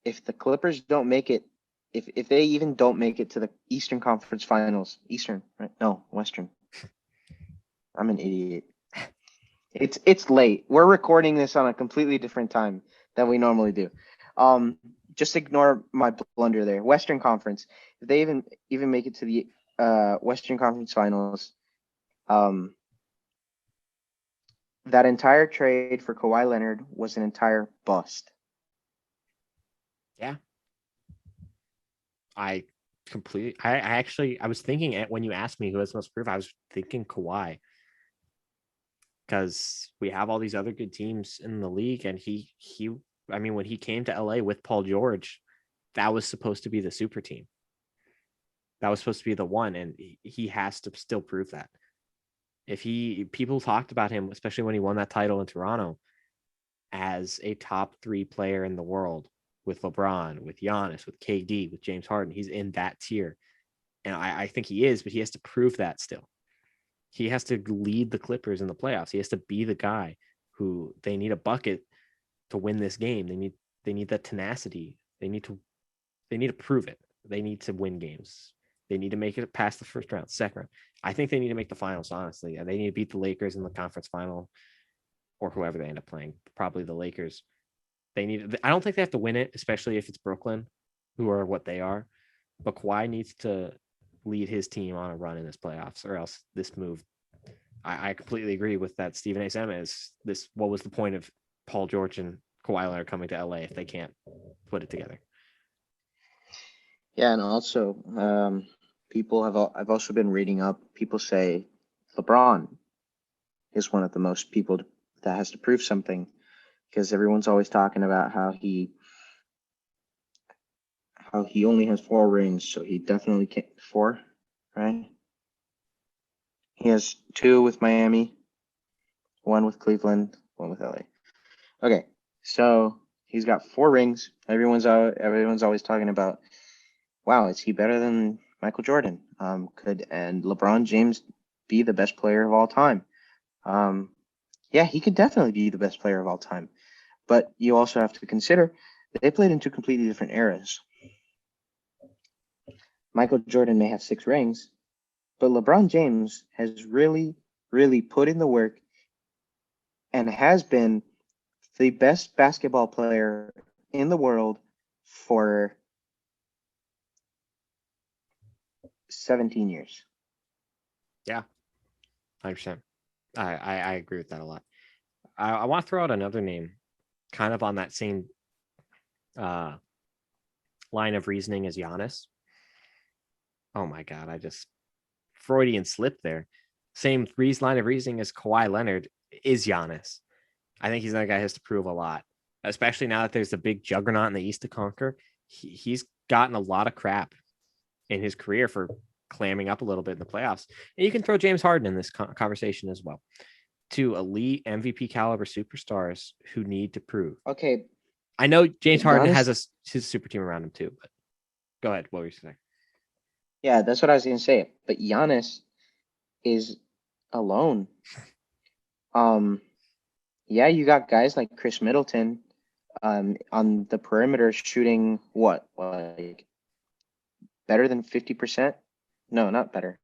if the Clippers don't make it, if they even don't make it to the Eastern Conference Finals, Eastern, right? No, Western. I'm an idiot. It's late. We're recording this on a completely different time than we normally do. Just ignore my blunder there. Western Conference. If they even make it to the Western Conference Finals, that entire trade for Kawhi Leonard was an entire bust. Yeah. I was thinking it when you asked me who has the most proof, I was thinking Kawhi. Because we have all these other good teams in the league, and when he came to LA with Paul George, that was supposed to be the super team. That was supposed to be the one, and he has to still prove that. People talked about him, especially when he won that title in Toronto, as a top 3 player in the world with LeBron, with Giannis, with KD, with James Harden. He's in that tier. And I think he is, but he has to prove that still. He has to lead the Clippers in the playoffs. He has to be the guy who they need a bucket to win this game. They need that tenacity. They need to prove it. They need to win games. They need to make it past the first round, second round. I think they need to make the finals, honestly. They need to beat the Lakers in the conference final or whoever they end up playing, probably the Lakers. I don't think they have to win it, especially if it's Brooklyn, who are what they are. But Kawhi needs to lead his team on a run in this playoffs, or else this move. I completely agree with that. Stephen A. Sema is this. What was the point of Paul George and Kawhi Leonard coming to LA if they can't put it together? Yeah, and also, I've also been reading up. People say LeBron is one of the most people that has to prove something, because everyone's always talking about how he only has 4 rings, so he definitely can't. 4, right? He has 2 with Miami, 1 with Cleveland, 1 with LA. Okay, so he's got 4 rings. Everyone's always talking about, wow, is he better than Michael Jordan? Could LeBron James be the best player of all time? Yeah, he could definitely be the best player of all time. But you also have to consider that they played in 2 completely different eras. Michael Jordan may have 6 rings, but LeBron James has really, really put in the work and has been the best basketball player in the world for 17 years. Yeah, 100%. I agree with that a lot. I want to throw out another name, kind of on that same line of reasoning as Giannis. Oh my God, I just Freudian slip there. Same line of reasoning as Kawhi Leonard is Giannis. I think he's another guy who has to prove a lot, especially now that there's a big juggernaut in the East to conquer. He's gotten a lot of crap in his career for clamming up a little bit in the playoffs. And you can throw James Harden in this conversation as well. 2 elite MVP caliber superstars who need to prove. Okay. I know James Harden Giannis, has his super team around him too, but go ahead. What were you saying? Yeah, that's what I was going to say. But Giannis is alone. Yeah, you got guys like Chris Middleton on the perimeter shooting what, like better than 50%? No, not better.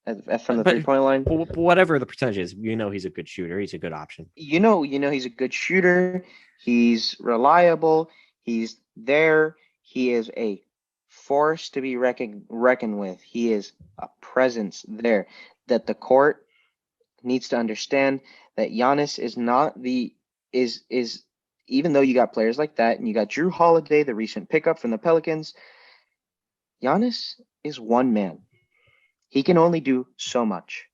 From the 3-point line. Whatever the percentage is, he's a good shooter. He's a good option. He's a good shooter. He's reliable. He's there. He is a force to be reckoned with. He is a presence there that the court needs to understand that Giannis is not is even though you got players like that and you got Drew Holiday, the recent pickup from the Pelicans, Giannis is one man. He can only do so much.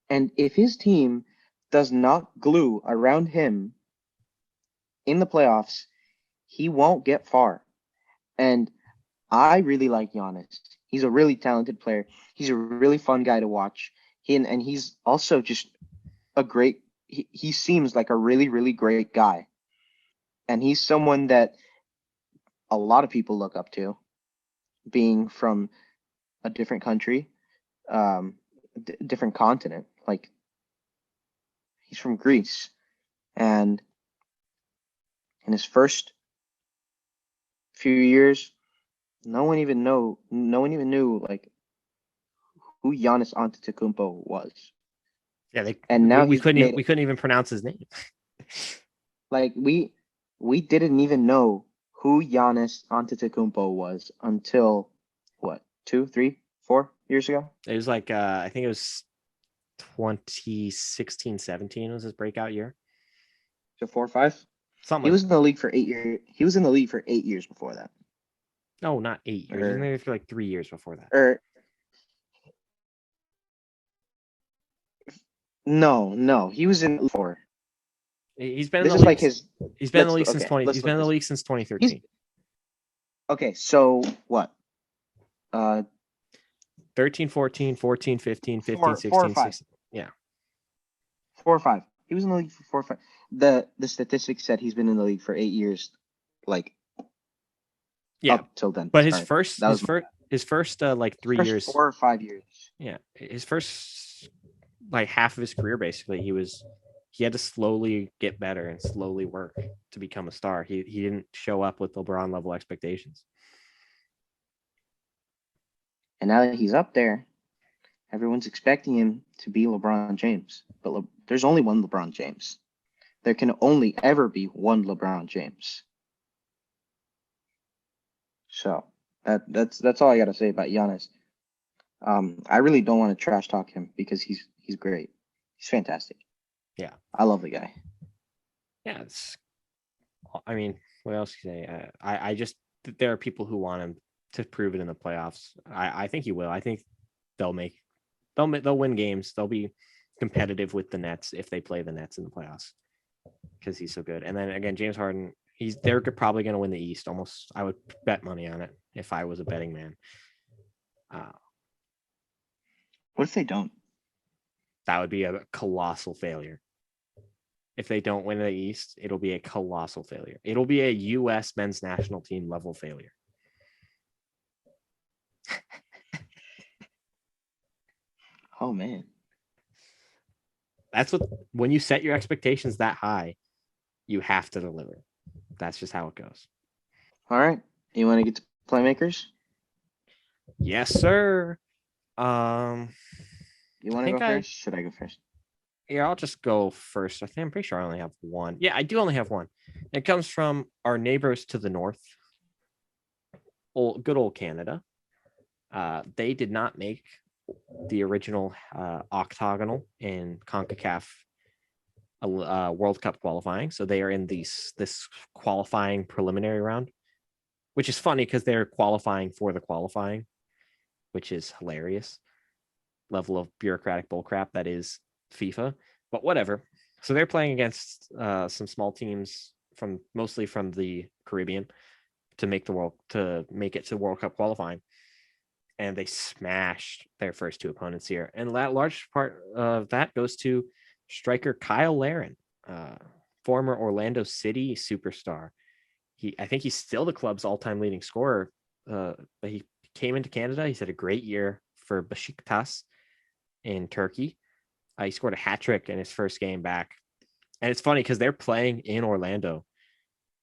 And if his team does not glue around him in the playoffs, he won't get far. And I really like Giannis. He's a really talented player. He's a really fun guy to watch. And he's also just a great he seems like a really, really great guy. And he's someone that a lot of people look up to, being from a different country, different continent. Like, he's from Greece. And in his first few years, no one even knew like who Giannis Antetokounmpo was. Yeah, and now we couldn't even pronounce his name. Like we didn't even know who Giannis Antetokounmpo was until what, 2, 3, 4 years ago? It was like I think it was 2016-17 was his breakout year. So 4 or 5? Something. He was in the league for 8 years. He was in the league for 8 years before that. No, not 8 years. He was in there for like 3 years before that. No, he was in 4. He's been This in is the like league. his. He's been in the league since 20. He's been in the league since 2013. Okay, so what? 13, 14, 14, 15, 15, 16, 4 or 5. 16. Yeah. 4 or 5. He was in the league for 4 or 5. The statistics said he's been in the league for 8 years, like, yeah, up till then. But his first like 3 years, 4 or 5 years. Yeah, his first like half of his career, basically, he had to slowly get better and slowly work to become a star. He didn't show up with LeBron level expectations. And now that he's up there, everyone's expecting him to be LeBron James. But there's only one LeBron James. There can only ever be one LeBron James. So That's all I gotta say about Giannis. I really don't want to trash talk him because he's great. He's fantastic. Yeah. I love the guy. Yeah. I mean, what else can you say? I just there are people who want him to prove it in the playoffs. I think he will. I think they'll win games. They'll be competitive with the Nets if they play the Nets in the playoffs because he's so good. And then again, James Harden, they're probably going to win the East. Almost, I would bet money on it if I was a betting man. What if they don't? That would be a colossal failure. If they don't win the East, it'll be a colossal failure. It'll be a U.S. men's national team level failure. Oh man. That's when you set your expectations that high, you have to deliver. That's just how it goes. All right. You want to get to playmakers? Yes, sir. You want to go first? Should I go first? Yeah, I'll just go first. I'm pretty sure I only have one. Yeah, I do only have one. It comes from our neighbors to the north. Good old Canada. They did not make the original octagonal in CONCACAF World Cup qualifying. So they are in this qualifying preliminary round, which is funny because they're qualifying for the qualifying, which is hilarious. Level of bureaucratic bullcrap that is FIFA, but whatever. So they're playing against some small teams mostly from the Caribbean to make it to World Cup qualifying, and they smashed their first two opponents here. And that large part of that goes to striker Kyle Larin, former Orlando City superstar. I think he's still the club's all-time leading scorer. But he came into Canada. He's had a great year for Besiktas in Turkey. He scored a hat trick in his first game back. And it's funny because they're playing in Orlando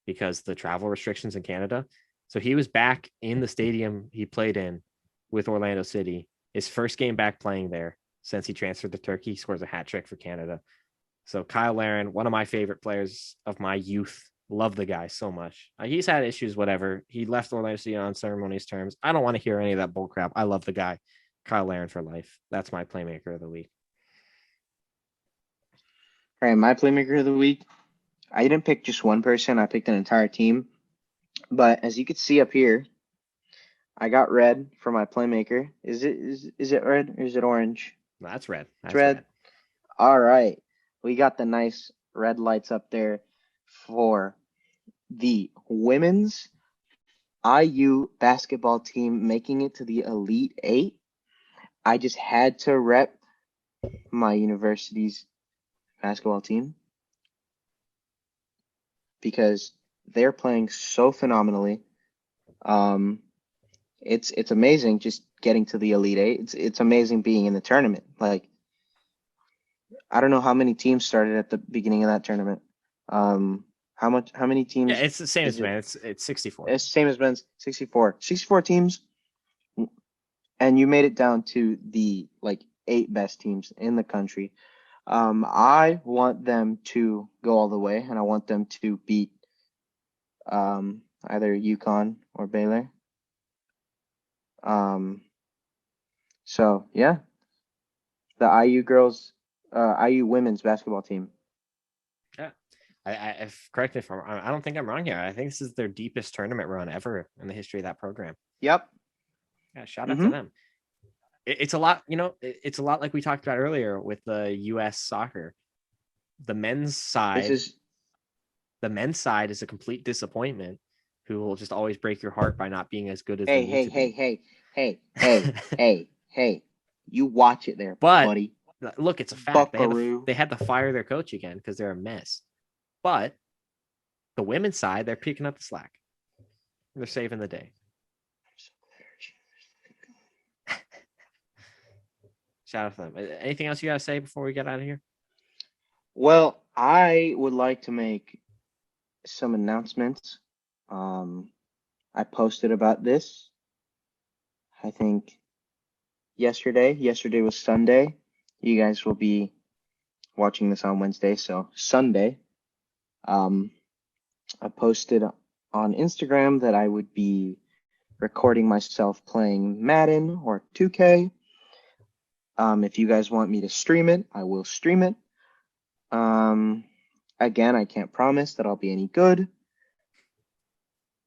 because the travel restrictions in Canada. So he was back in the stadium he played in with Orlando City. His first game back playing there since he transferred to Turkey. He scores a hat trick for Canada. So Kyle Larin, one of my favorite players of my youth. Love the guy so much. He's had issues, whatever. He left Orlando City on ceremonious terms. I don't want to hear any of that bull crap. I love the guy. Kyle Larin for life. That's my playmaker of the week. All right, my playmaker of the week. I didn't pick just one person. I picked an entire team. But as you can see up here, I got red for my playmaker. Is it red or is it orange? No, that's red. It's red. All right. We got the nice red lights up there for the women's IU basketball team making it to the Elite Eight. I just had to rep my university's basketball team because they're playing so phenomenally. It's amazing just getting to the Elite Eight. It's amazing being in the tournament. Like, I don't know how many teams started at the beginning of that tournament. How many teams? Yeah, it's the same as men. It's 64. It's the same as men's 64. 64 teams, and you made it down to the 8 best teams in the country. I want them to go all the way, and I want them to beat either UConn or Baylor. So yeah, the IU girls, IU women's basketball team. Yeah, I correct me if I don't think I'm wrong here. I think this is their deepest tournament run ever in the history of that program. Yep. Yeah, shout out to them. It's a lot, it's a lot like we talked about earlier with the U.S. soccer. The men's side is a complete disappointment who will just always break your heart by not being as good as they need to be. Hey. You watch it there, but buddy. Look, it's a fact. They had to fire their coach again because they're a mess. But the women's side, they're picking up the slack. They're saving the day. Shout out to them. Anything else you got to say before we get out of here? Well, I would like to make some announcements. I posted about this, I think, yesterday. Yesterday was Sunday. You guys will be watching this on Wednesday, so Sunday. I posted on Instagram that I would be recording myself playing Madden or 2K. If you guys want me to stream it, I will stream it. Again, I can't promise that I'll be any good.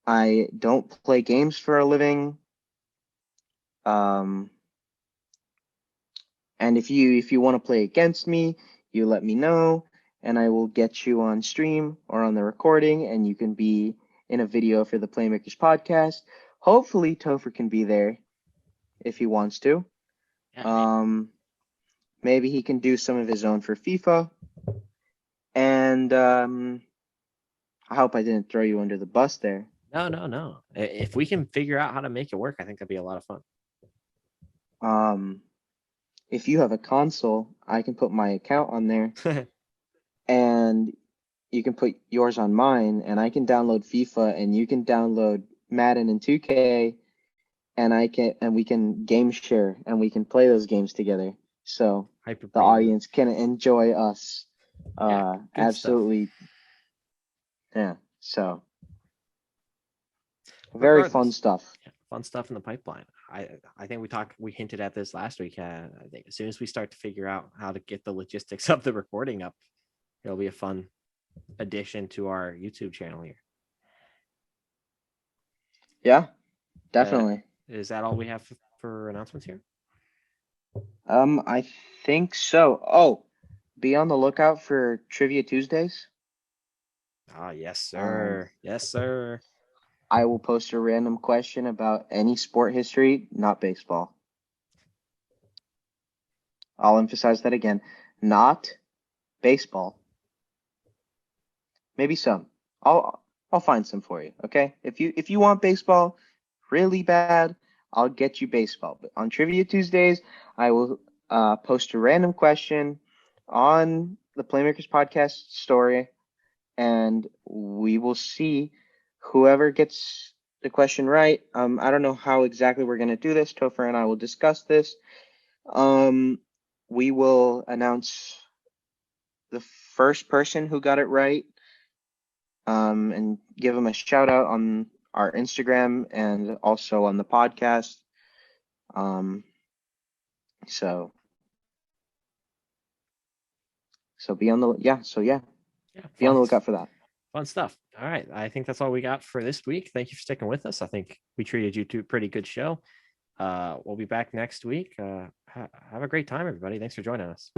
I don't play games for a living. And if you want to play against me, you let me know, and I will get you on stream or on the recording, and you can be in a video for the Playmakers podcast. Hopefully, Topher can be there if he wants to. Maybe he can do some of his own for FIFA. And I hope I didn't throw you under the bus there. No. If we can figure out how to make it work, I think that'd be a lot of fun. If you have a console, I can put my account on there, and you can put yours on mine, and I can download FIFA, and you can download Madden and 2K, and we can game share, and we can play those games together. So the audience can enjoy us. Absolutely. Stuff. Yeah. So very fun stuff. Yeah, fun stuff in the pipeline. I think we hinted at this last week. I think as soon as we start to figure out how to get the logistics of the recording up, it'll be a fun addition to our YouTube channel here. Yeah, definitely. Is that all we have for announcements here? I think so. Oh, be on the lookout for Trivia Tuesdays. Yes, sir. Yes, sir. I will post a random question about any sport history, not baseball. I'll emphasize that again. Not baseball. Maybe some. I'll find some for you, okay? If you want baseball really bad, I'll get you baseball. But on Trivia Tuesdays, I will post a random question on the Playmakers podcast story, and we will see whoever gets the question right. I don't know how exactly we're going to do this. Topher and I will discuss this. We will announce the first person who got it right, and give them a shout out on our Instagram and also on the podcast. So be on the be on the lookout for that. Fun stuff. All right, I think that's all we got for this week. Thank you for sticking with us. I think we treated you to a pretty good show. We'll be back next week. Have a great time, everybody. Thanks for joining us.